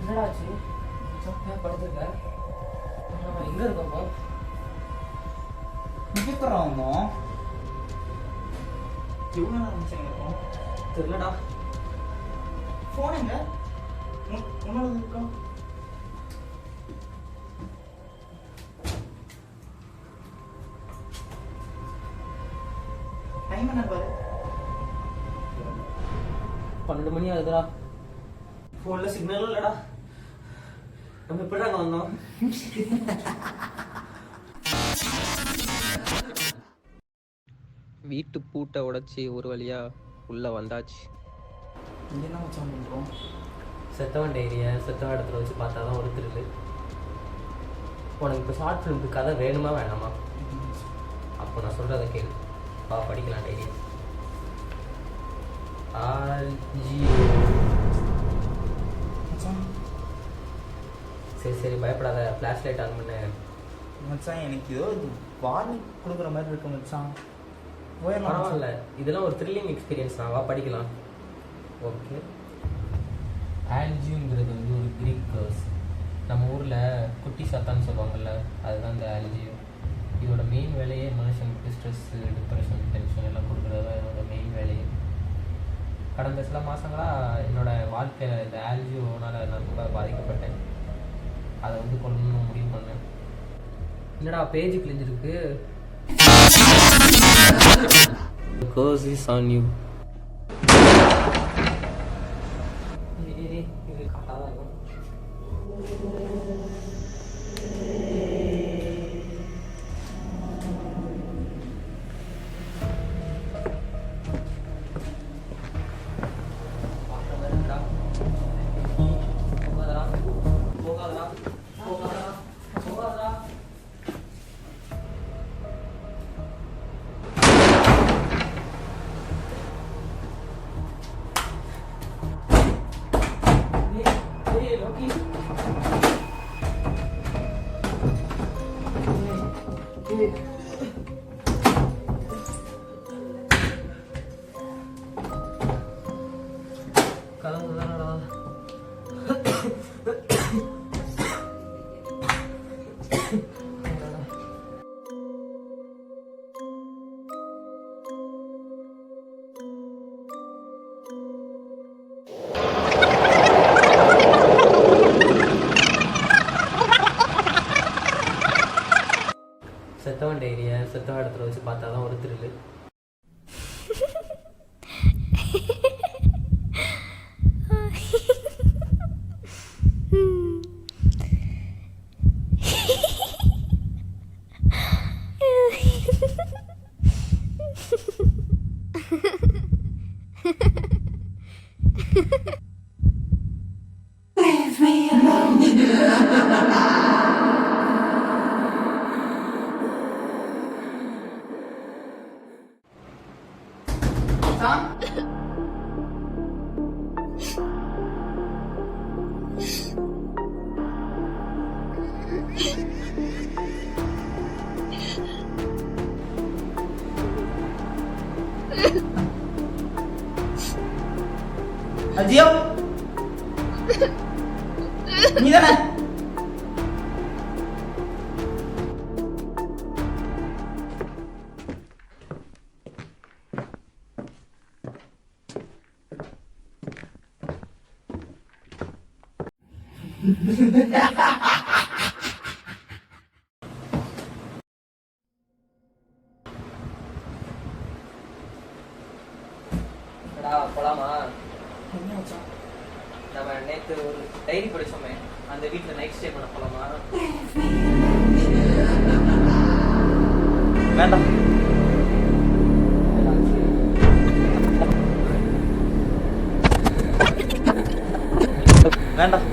என்னடா ஆச்சு? படுத்துருக்க எங்க இருக்கோம்? நிற்கிறாங்க எவ்வளோ நேரம் நிமிஷம் இருக்கும் தெரியலடா. ஃபோன் எங்க உன்னோட இருக்கா? டைம் என்ன பாரு. 12 மணி ஆகுதுடா. ஃபோன்ல சிக்னலும் இல்லடா. நம்ம எப்படி அங்கே வந்தோம்? வீட்டு பூட்டை உடைச்சி ஒரு வழியா உள்ள வந்தாச்சு. இங்கே என்ன வச்சோம் பண்ணுறோம்? செத்தவன் டைரியை செத்தவன் இடத்துல வச்சு பார்த்தா தான் ஒரு த்ரில்லு. உனக்கு இப்போ ஷார்ட் ஃபிலிமுக்கு கதை வேணுமா வேணாமா? அப்போ நான் சொல்கிறத கேளு. வா படிக்கலாம் டைரி. சரி சரி பயப்படாத. ஃப்ளாஷ் லைட் ஆன் பண்ணு மச்சான். எனக்கு ஏதோ வார்னிங் கொடுக்குற மாதிரி இருக்கு மச்சான். பரவாயில்ல, இதெல்லாம் ஒரு த்ரில்லிங் எக்ஸ்பீரியன்ஸ் தான். வா படிக்கலாம். ஓகே. ஆல்ஜியோங்கிறது வந்து ஒரு கிரீக் கர்ஸ். நம்ம ஊரில் குட்டி சாத்தான்னு சொல்லுவாங்கள்ல, அதுதான் இந்த ஆல்ஜியோ. இதோட மெயின் வேலையே மனுஷனுக்கு ஸ்ட்ரெஸ்ஸு, டிப்ரெஷன், டென்ஷன் எல்லாம் கொடுக்குறது தான் என்னோட மெயின் வேலையே. கடந்த சில மாதங்களாக என்னோடய வாழ்க்கையில் இந்த ஆல்ஜியோனால் நான் ரொம்ப பாதிக்கப்பட்டேன். அதை வந்து கொள்ளணும்னு முடிவு பண்ணேன். என்னடா page கிழிஞ்சிருக்கு? The curse is on you. இது காட்டாதான் இருக்கும். செத்தவன் டைரியை செத்தவன் இடத்துல வச்சு பார்த்தா தான் ஒரு த்ரில்லு. அஜியோ நீதானே? போலாமா? நம்ம நேற்று ஒரு டைரி படிச்சோமே, அந்த வீட்டில் நைட் ஸ்டே பண்ண போலாமா? வேண்டாம் வேண்டாம்.